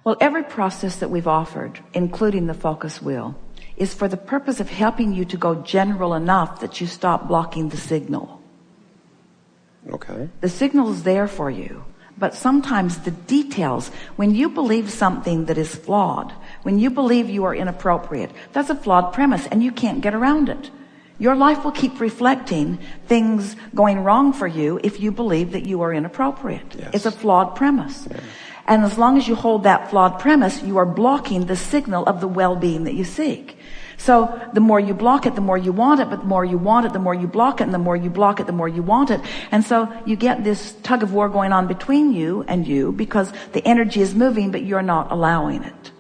Well, every process that we've offered, including the focus wheel, is for the purpose of helping you to go general enough that you stop blocking the signal. Okay. The signal is there for you, but sometimes the details, when you believe something that is flawed, when you believe you are inappropriate, that's a flawed premise and you can't get around it. Your life will keep reflecting things going wrong for you if you believe that you are inappropriate. Yes. It's a flawed premise. Yeah. And as long as you hold that flawed premise, you are blocking the signal of the well-being that you seek. So the more you block it, the more you want it, but the more you want it, the more you block it, and the more you block it, the more you want it. And so you get this tug of war going on between you and you because the energy is moving, but you're not allowing it.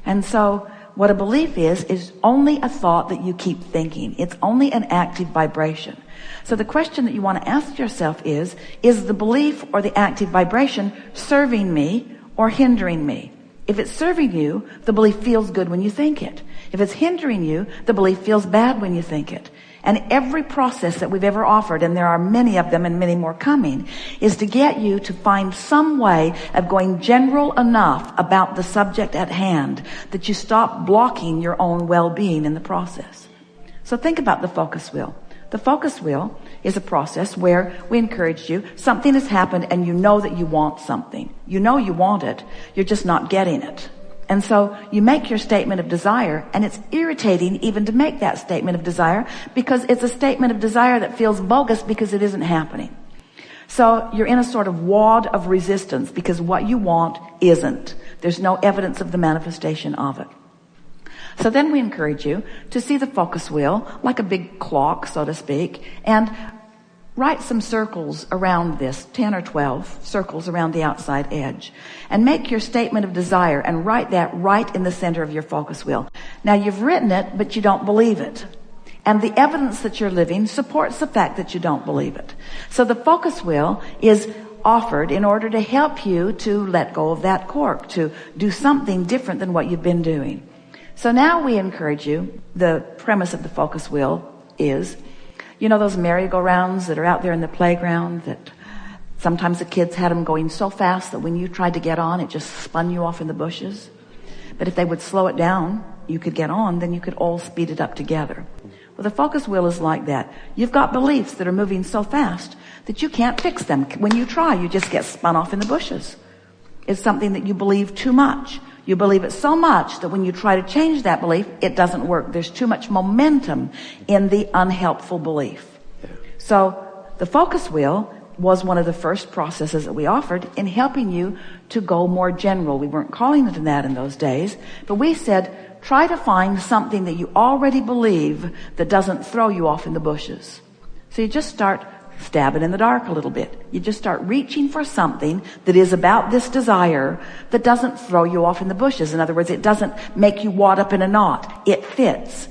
And so what a belief is only a thought that you keep thinking. It's only an active vibration. So the question that you want to ask yourself is the belief or the active vibration serving me or hindering me? If it's serving you, the belief feels good when you think it. If it's hindering you, the belief feels bad when you think it. And every process that we've ever offered, and there are many of them and many more coming, is to get you to find some way of going general enough about the subject at hand that you stop blocking your own well-being in the process. So think about the focus wheel. The focus wheel is a process where we encourage you, something has happened and you know that you want something. You know you want it, you're just not getting it. And so you make your statement of desire, and it's irritating even to make that statement of desire because it's a statement of desire that feels bogus because it isn't happening. So you're in a sort of wad of resistance because what you want isn't. There's no evidence of the manifestation of it. So then we encourage you to see the focus wheel like a big clock, so to speak, and write some circles around this, 10 or 12 circles around the outside edge, and make your statement of desire and write that right in the center of your focus wheel. Now you've written it, but you don't believe it. And the evidence that you're living supports the fact that you don't believe it. So the focus wheel is offered in order to help you to let go of that cork, to do something different than what you've been doing. So now we encourage you, the premise of the focus wheel is, you know those merry-go-rounds that are out there in the playground that sometimes the kids had them going so fast that when you tried to get on, it just spun you off in the bushes? But if they would slow it down, you could get on, then you could all speed it up together. Well, the focus wheel is like that. You've got beliefs that are moving so fast that you can't fix them. When you try, you just get spun off in the bushes. It's something that you believe too much. You believe it so much that when you try to change that belief, it doesn't work. There's too much momentum in the unhelpful belief. So the focus wheel was one of the first processes that we offered in helping you to go more general. We weren't calling it that in those days, but we said, try to find something that you already believe that doesn't throw you off in the bushes. So you just start stabbing in the dark a little bit. You just start reaching for something that is about this desire that doesn't throw you off in the bushes. In other words, it doesn't make you wad up in a knot. It fits.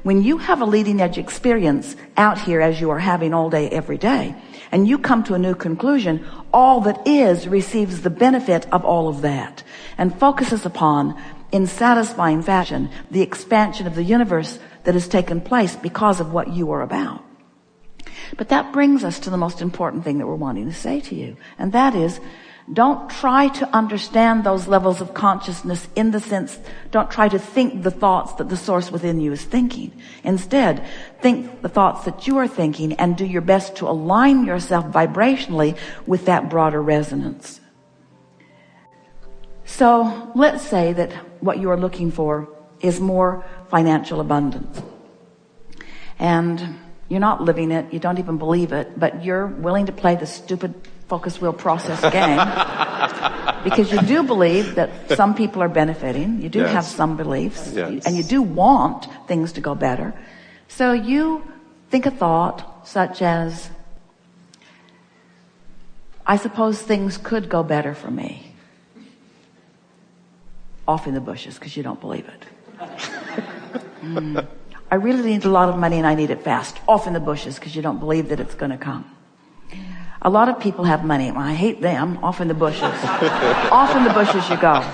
When you have a leading edge experience out here as you are having all day, every day, and you come to a new conclusion, all that is receives the benefit of all of that and focuses upon, in satisfying fashion, the expansion of the universe that has taken place because of what you are about. But that brings us to the most important thing that we're wanting to say to you. And that is, don't try to understand those levels of consciousness in the sense, don't try to think the thoughts that the source within you is thinking. Instead, think the thoughts that you are thinking and do your best to align yourself vibrationally with that broader resonance. So let's say that what you are looking for is more financial abundance. And you're not living it, you don't even believe it, but you're willing to play the stupid focus wheel process game because you do believe that some people are benefiting, you do Yes. have some beliefs, Yes. and you do want things to go better. So you think a thought such as, I suppose things could go better for me. Off in the bushes because you don't believe it. I really need a lot of money and I need it fast. Off in the bushes because you don't believe that it's going to come. A lot of people have money. Well, I hate them. Off in the bushes. Off in the bushes you go.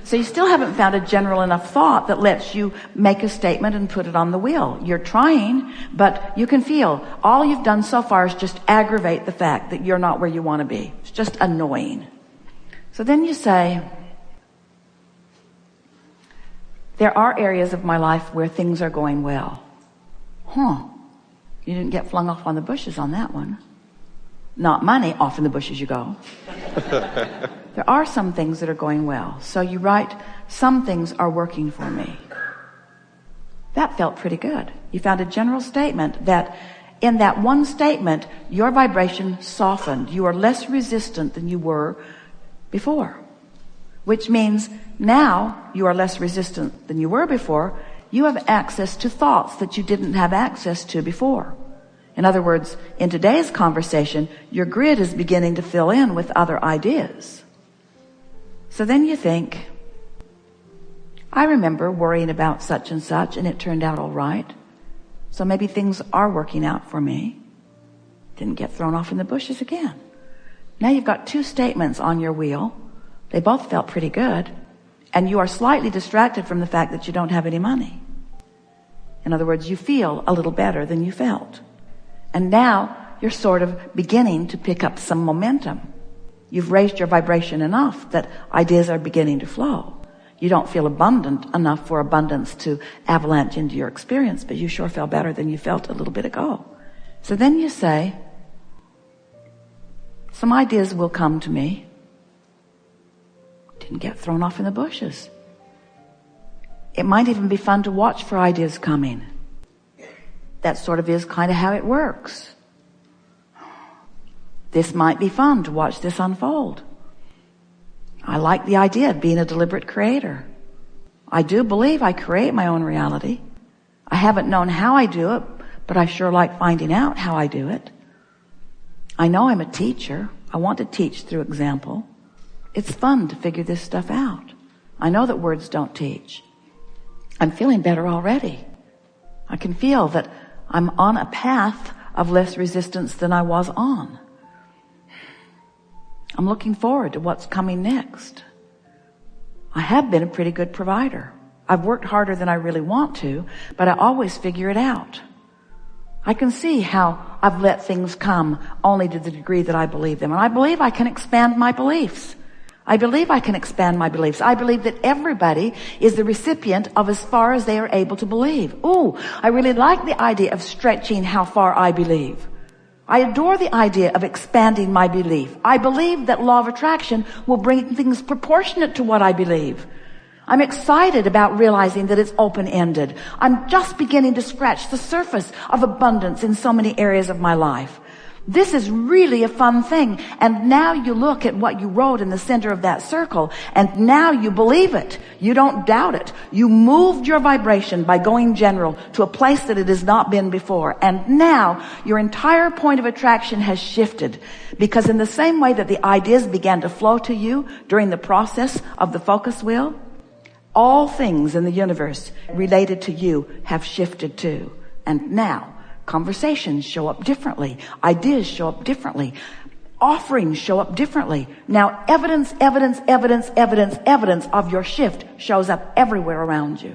So you still haven't found a general enough thought that lets you make a statement and put it on the wheel. You're trying, but you can feel all you've done so far is just aggravate the fact that you're not where you want to be. It's just annoying. So then you say, there are areas of my life where things are going well. You didn't get flung off on the bushes on that one. Not money, off in the bushes you go. There are some things that are going well. So you write, some things are working for me. That felt pretty good. You found a general statement that in that one statement, your vibration softened. You are less resistant than you were before. Which means now you are less resistant than you were before. You have access to thoughts that you didn't have access to before. In other words, in today's conversation, your grid is beginning to fill in with other ideas. So then you think, I remember worrying about such and such and it turned out all right. So maybe things are working out for me. Didn't get thrown off in the bushes again. Now you've got two statements on your wheel. They both felt pretty good. And you are slightly distracted from the fact that you don't have any money. In other words, you feel a little better than you felt. And now you're sort of beginning to pick up some momentum. You've raised your vibration enough that ideas are beginning to flow. You don't feel abundant enough for abundance to avalanche into your experience, but you sure feel better than you felt a little bit ago. So then you say, some ideas will come to me. Didn't get thrown off in the bushes. It might even be fun to watch for ideas coming. That sort of is kind of how it works. This might be fun to watch this unfold. I like the idea of being a deliberate creator. I do believe I create my own reality. I haven't known how I do it, but I sure like finding out how I do it. I know I'm a teacher. I want to teach through example. It's fun to figure this stuff out. I know that words don't teach. I'm feeling better already. I can feel that I'm on a path of less resistance than I was on. I'm looking forward to what's coming next. I have been a pretty good provider. I've worked harder than I really want to, but I always figure it out. I can see how I've let things come only to the degree that I believe them. And I believe I can expand my beliefs. I believe I can expand my beliefs. I believe that everybody is the recipient of as far as they are able to believe. Ooh, I really like the idea of stretching how far I believe. I adore the idea of expanding my belief. I believe that law of attraction will bring things proportionate to what I believe. I'm excited about realizing that it's open-ended. I'm just beginning to scratch the surface of abundance in so many areas of my life. This is really a fun thing. And now you look at what you wrote in the center of that circle, and now you believe it. You don't doubt it. You moved your vibration by going general to a place that it has not been before. And now your entire point of attraction has shifted, because in the same way that the ideas began to flow to you during the process of the focus wheel, all things in the universe related to you have shifted too. And now conversations show up differently. Ideas show up differently. Offerings show up differently. Now evidence of your shift shows up everywhere around you.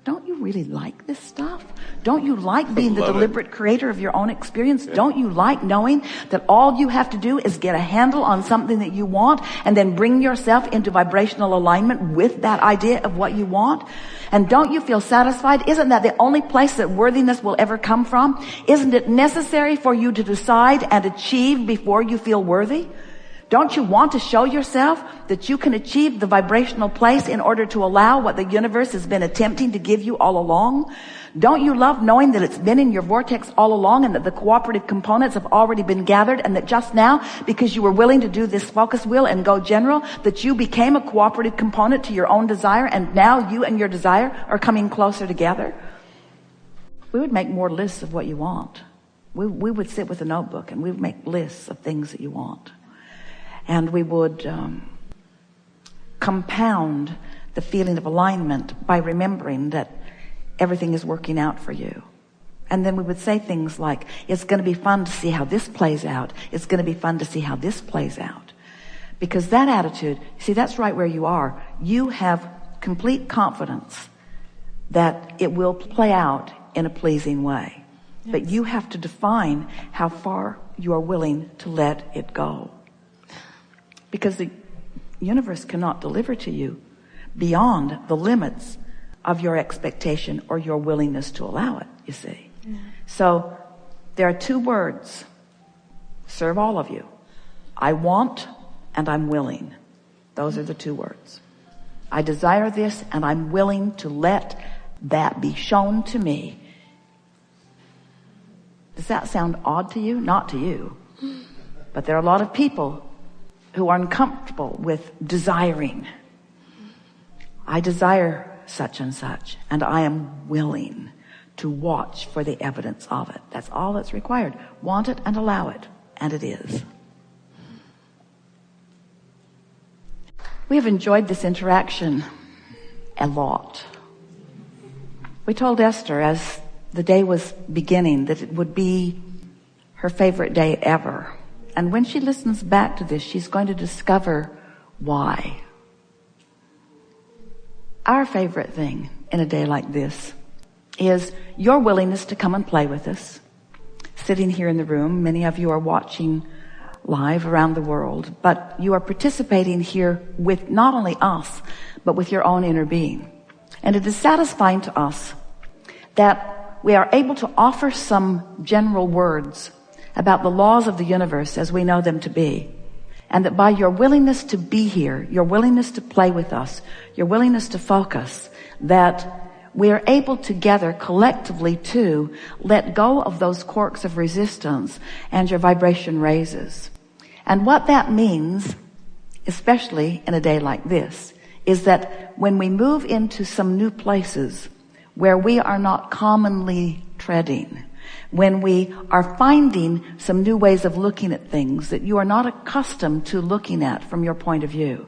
Don't you really like this stuff? Don't you like being the deliberate creator of your own experience? Yeah. Don't you like knowing that all you have to do is get a handle on something that you want and then bring yourself into vibrational alignment with that idea of what you want? And don't you feel satisfied? Isn't that the only place that worthiness will ever come from? Isn't it necessary for you to decide and achieve before you feel worthy? Don't you want to show yourself that you can achieve the vibrational place in order to allow what the universe has been attempting to give you all along? Don't you love knowing that it's been in your vortex all along and that the cooperative components have already been gathered, and that just now, because you were willing to do this focus wheel and go general, that you became a cooperative component to your own desire, and now you and your desire are coming closer together? We would make more lists of what you want. We would sit with a notebook and we would make lists of things that you want. And we would compound the feeling of alignment by remembering that everything is working out for you. And then we would say things like, it's going to be fun to see how this plays out. It's going to be fun to see how this plays out. Because that attitude, see, that's right where you are. You have complete confidence that it will play out in a pleasing way. Yes. But you have to define how far you are willing to let it go. Because universe cannot deliver to you beyond the limits of your expectation or your willingness to allow it, you see. So there are two words serve all of you. I want and I'm willing. Those are the two words. I desire this and I'm willing to let that be shown to me. Does that sound odd to you? Not to you. But there are a lot of people who are uncomfortable with desiring. I desire such and such, and I am willing to watch for the evidence of it. That's all that's required. Want it and allow it, and it is. We have enjoyed this interaction a lot. We told Esther as the day was beginning that it would be her favorite day ever. And when she listens back to this, she's going to discover why. Our favorite thing in a day like this is your willingness to come and play with us. Sitting here in the room, many of you are watching live around the world, but you are participating here with not only us, but with your own inner being. And it is satisfying to us that we are able to offer some general words about the laws of the universe as we know them to be. And that by your willingness to be here, your willingness to play with us, your willingness to focus, that we are able together collectively to let go of those corks of resistance and your vibration raises. And what that means, especially in a day like this, is that when we move into some new places where we are not commonly treading, when we are finding some new ways of looking at things that you are not accustomed to looking at from your point of view,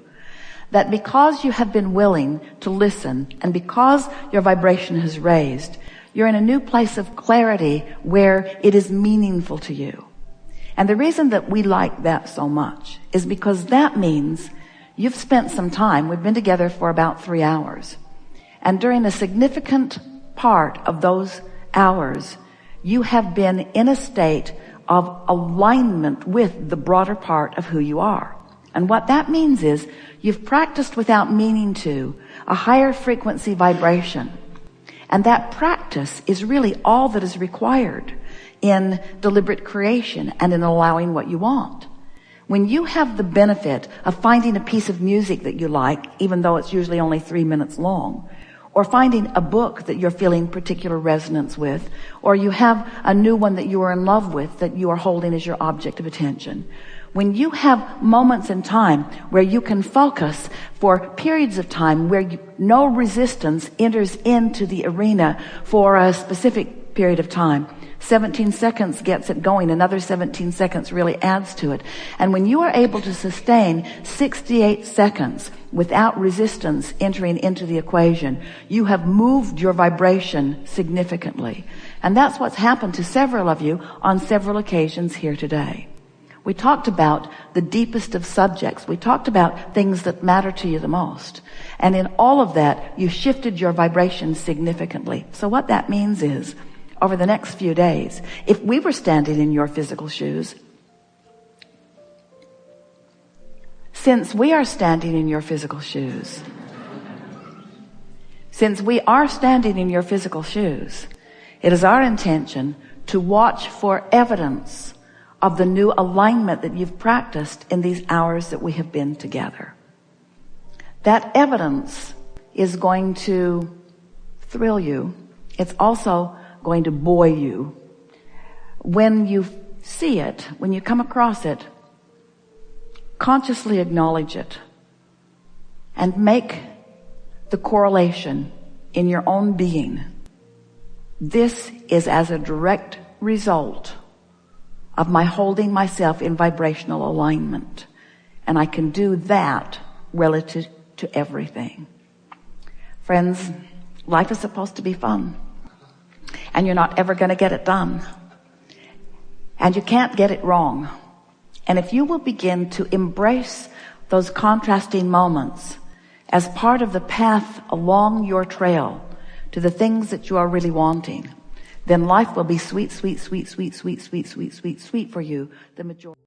that because you have been willing to listen and because your vibration has raised, you're in a new place of clarity where it is meaningful to you. And the reason that we like that so much is because that means you've spent some time. We've been together for about 3 hours. And during a significant part of those hours, you have been in a state of alignment with the broader part of who you are. And what that means is you've practiced without meaning to a higher frequency vibration. And that practice is really all that is required in deliberate creation and in allowing what you want. When you have the benefit of finding a piece of music that you like, even though it's usually only 3 minutes long, or finding a book that you're feeling particular resonance with, or you have a new one that you are in love with that you are holding as your object of attention. When you have moments in time where you can focus for periods of time where no resistance enters into the arena for a specific period of time, 17 seconds gets it going, another 17 seconds really adds to it. And when you are able to sustain 68 seconds without resistance entering into the equation, you have moved your vibration significantly. And that's what's happened to several of you on several occasions here today. We talked about the deepest of subjects. We talked about things that matter to you the most. And in all of that, you shifted your vibration significantly. So what that means is, over the next few days, if we were standing in your physical shoes, since we are standing in your physical shoes, it is our intention to watch for evidence of the new alignment that you've practiced in these hours that we have been together. That evidence is going to thrill you. It's also going to buoy you. When you see it, when you come across it, consciously acknowledge it and make the correlation in your own being. This is as a direct result of my holding myself in vibrational alignment. And I can do that relative to everything. Friends, life is supposed to be fun. And you're not ever going to get it done. And you can't get it wrong. And if you will begin to embrace those contrasting moments as part of the path along your trail to the things that you are really wanting, then life will be sweet, sweet, sweet, sweet, sweet, sweet, sweet, sweet, sweet for you the majority.